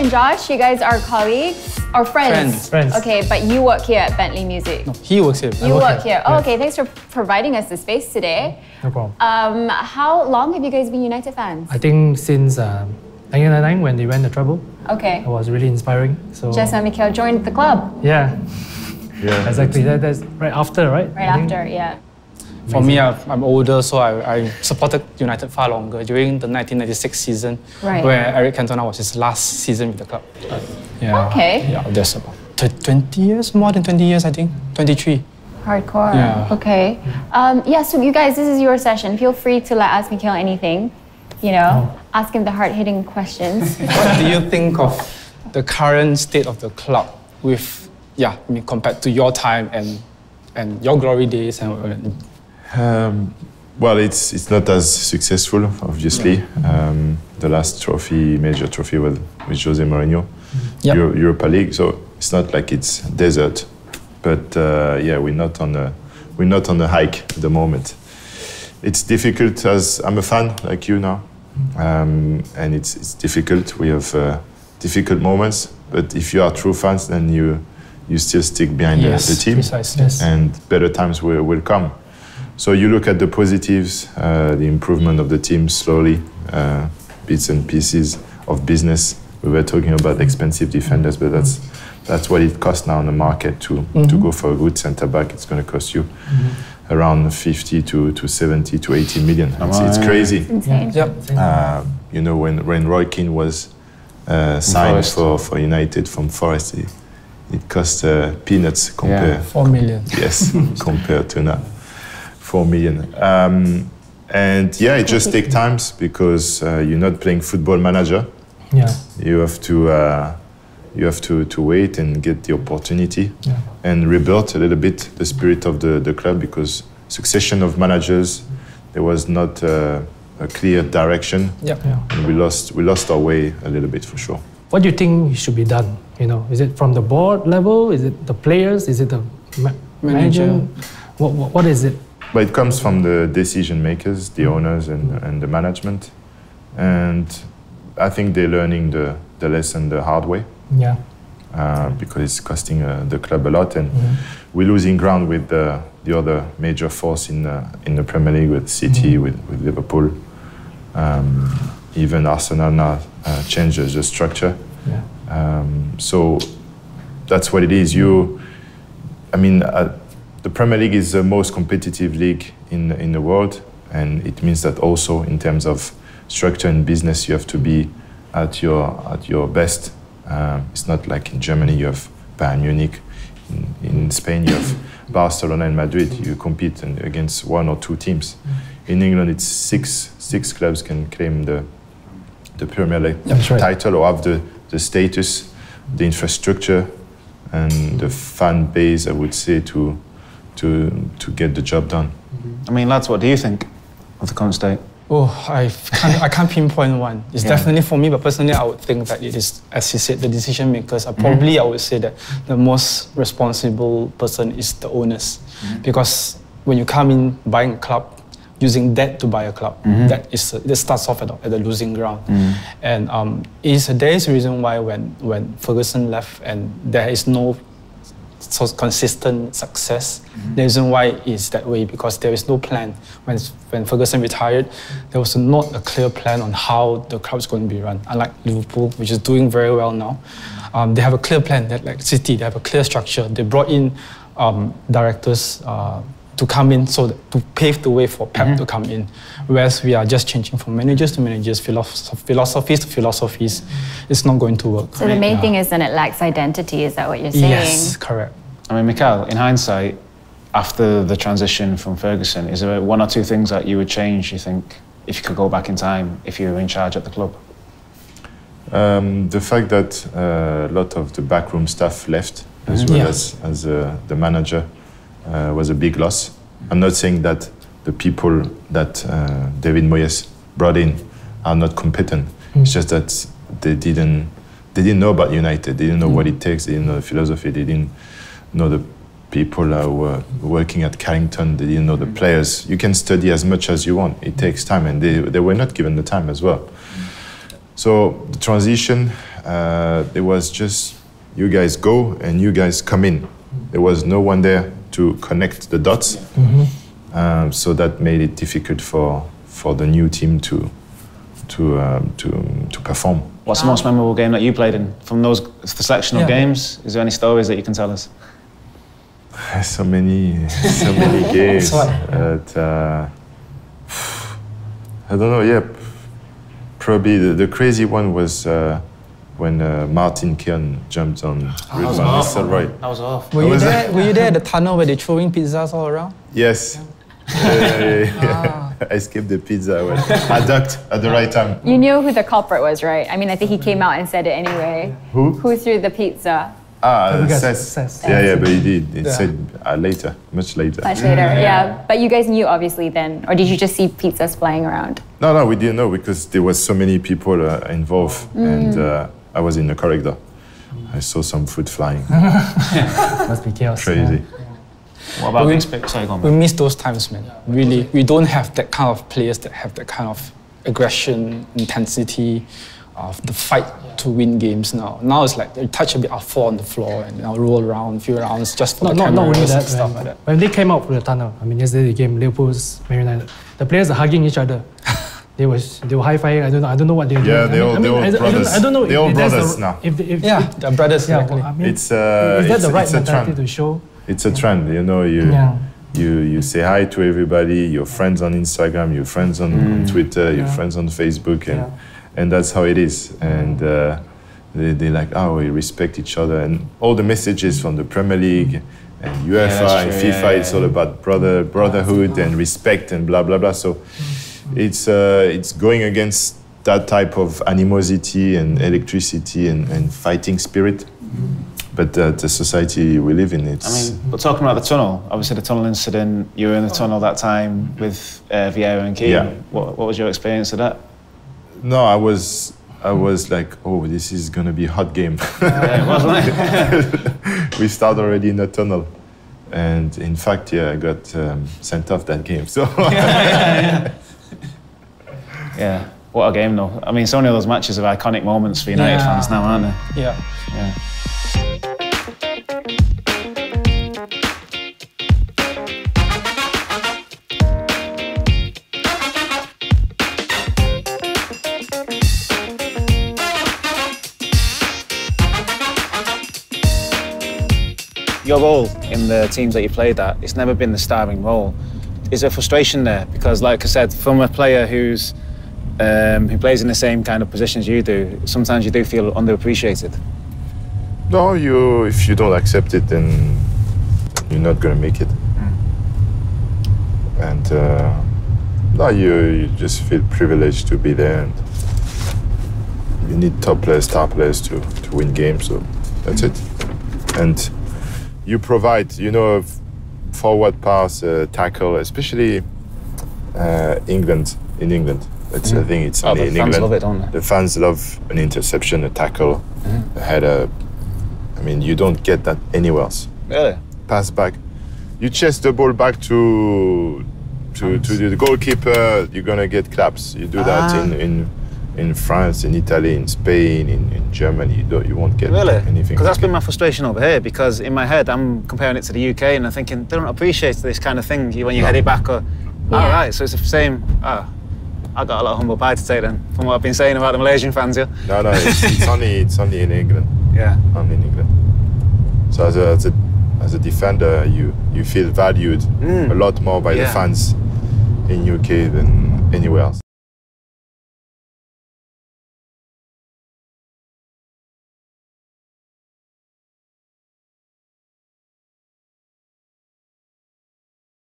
and Josh, you guys are colleagues or friends? Friends. Okay, but you work here at Bentley Music. No, he works here. You work here. Oh, okay, thanks for providing us the space today. No problem. How long have you guys been United fans? I think since 1999 when they went the treble. Okay. It was really inspiring. So Jess and Mikhail joined the club. yeah, exactly. That's right after, right? Right after, yeah. For me, I'm older, so I supported United far longer during the 1996 season, where Eric Cantona was his last season with the club. Okay. Yeah, that's about 20 years, more than 20 years, I think. 23. Hardcore. Yeah. Okay. Yeah, so you guys, this is your session. Feel free to ask Mikhail anything. You know, ask him the hard-hitting questions. What do you think of the current state of the club with, compared to your time and your glory days? Well, it's not as successful, obviously. The last major trophy was with Jose Mourinho, Europa League. So it's not like it's desert, but we're not on a hike at the moment. It's difficult as I'm a fan like you now, and it's difficult. We have difficult moments, but if you are true fans, then you still stick behind the team, and better times will come. So you look at the positives, the improvement of the team slowly, bits and pieces of business. We were talking about expensive defenders, but that's what it costs now on the market to go for a good centre back. It's going to cost you around 50 to 70 to 80 million. It's crazy. It's insane. You know, when Roy Keane was signed for United from Forest, it cost peanuts compared. 4 million. Yes, compared to now. 4 million. And it just takes time because you're not playing Football Manager. Yeah. You have to wait and get the opportunity and rebuild a little bit the spirit of the club, because succession of managers, there was not a clear direction. And we lost our way a little bit for sure. What do you think should be done? You know, is it from the board level? Is it the players? Is it the manager? What is it? But it comes from the decision makers, the owners and the management. And I think they're learning the lesson the hard way. Yeah. Because it's costing the club a lot, and we're losing ground with the other major force in the Premier League, with City, with Liverpool. Even Arsenal now changes the structure. So that's what it is. The Premier League is the most competitive league in the world, and it means that also in terms of structure and business, you have to be at your best. It's not like in Germany you have Bayern Munich, in Spain you have Barcelona and Madrid. You compete against one or two teams. In England, it's six clubs can claim the Premier League title, or have the status, the infrastructure, and the fan base, I would say, to get the job done. I mean, lads, what do you think of the current state? Oh, I can't pinpoint one. It's definitely for me, but personally, I would think that it is, as you said, the decision makers are probably, I would say that the most responsible person is the owners. Because when you come in buying a club, using debt to buy a club, that starts off at the losing ground. And there is a reason why when Ferguson left and there is no consistent success. The reason why it's that way, because there is no plan. When Ferguson retired, there was not a clear plan on how the club is going to be run. Unlike Liverpool, which is doing very well now, they have a clear plan. That, like City, they have a clear structure. They brought in directors to come in, so to pave the way for Pep to come in. Whereas we are just changing from managers to managers, philosophies to philosophies. It's not going to work. So the main thing is that it lacks identity, is that what you're saying? Yes, correct. I mean, Mikhail, in hindsight, after the transition from Ferguson, is there one or two things that you would change, you think, if you could go back in time, if you were in charge at the club? The fact that a lot of the backroom staff left, as well as the manager, was a big loss. I'm not saying that the people that David Moyes brought in are not competent. It's just that they didn't know about United. They didn't know what it takes. They didn't know the philosophy. They didn't know the people who were working at Carrington. They didn't know the players. You can study as much as you want. It takes time, and they were not given the time as well. So the transition, there was just you guys go and you guys come in. There was no one there to connect the dots. So that made it difficult for the new team to perform. What's the most memorable game that you played in from those sectional games? Is there any stories that you can tell us? So many games. I don't know. Yeah, probably the crazy one was when Martin Kern jumped on Ruud van Nistelrooy. That was off. Were you there at the tunnel where they're throwing pizzas all around? Yes. I skipped the pizza. I ducked at the right time. You knew who the culprit was, right? I mean, I think he came out and said it anyway. Who? Who threw the pizza? Cess. Yeah, but he did. It said later, much later. Much later, yeah. But you guys knew, obviously, then? Or did you just see pizzas flying around? No, we didn't know because there was so many people involved. And I was in the corridor. I saw some food flying. Must be chaos. Crazy. What about Sorry, go on. We miss those times, man. Really, we don't have that kind of players that have that kind of aggression, intensity, of the fight to win games now. Now it's like they touch a bit, I'll fall on the floor and I'll roll around a few rounds just for the cameras not only that, and stuff like that. When they came out from the tunnel, I mean, yesterday the game, Liverpool's Man United, the players are hugging each other. They were high-fiving. I don't know what they're doing. Yeah, they're all brothers. I don't know. They're all brothers now. They're brothers. Yeah, exactly. I mean, is that the right mentality to show? It's a trend, you know. You say hi to everybody. Your friends on Instagram, your friends on Twitter, your friends on Facebook, and that's how it is. And they like, we respect each other, and all the messages from the Premier League and UEFA and FIFA, it's all about brotherhood and respect and blah blah blah. So it's going against that type of animosity and electricity and fighting spirit. But the society we live in, but talking about the tunnel, obviously the tunnel incident, you were in the tunnel that time with Vieira and Keane. Yeah. What was your experience of that? No, I was like, this is gonna be a hot game. Yeah, it was, wasn't it? We start already in the tunnel. And in fact, I got sent off that game. So yeah, what a game though. I mean, so many of those matches are iconic moments for United fans now, aren't they? Yeah. Your role in the teams that you played at, it's never been the starring role. Is there frustration there? Because like I said, from a player who plays in the same kind of positions you do, sometimes you do feel underappreciated. no, if you don't accept it, then you're not gonna make it. And no, you just feel privileged to be there, and you need top players, star players to win games. So that's it. And you provide, forward pass, tackle, especially England. In England, I think it's only in England. The fans love it, don't they? The fans love an interception, a tackle, a header. I mean, you don't get that anywhere else. Really? Pass back, you chase the ball back to the goalkeeper. You're gonna get claps. You do that in France, in Italy, in Spain, in Germany. You won't get anything. Because that's been my frustration over here. Because in my head, I'm comparing it to the UK, and I'm thinking they don't appreciate this kind of thing when you head it back. All right, so it's the same. I got a lot of humble pie to take then, from what I've been saying about the Malaysian fans here. No, it's only in England. Yeah. Only in England. So as a defender, you feel valued a lot more by the fans in UK than anywhere else.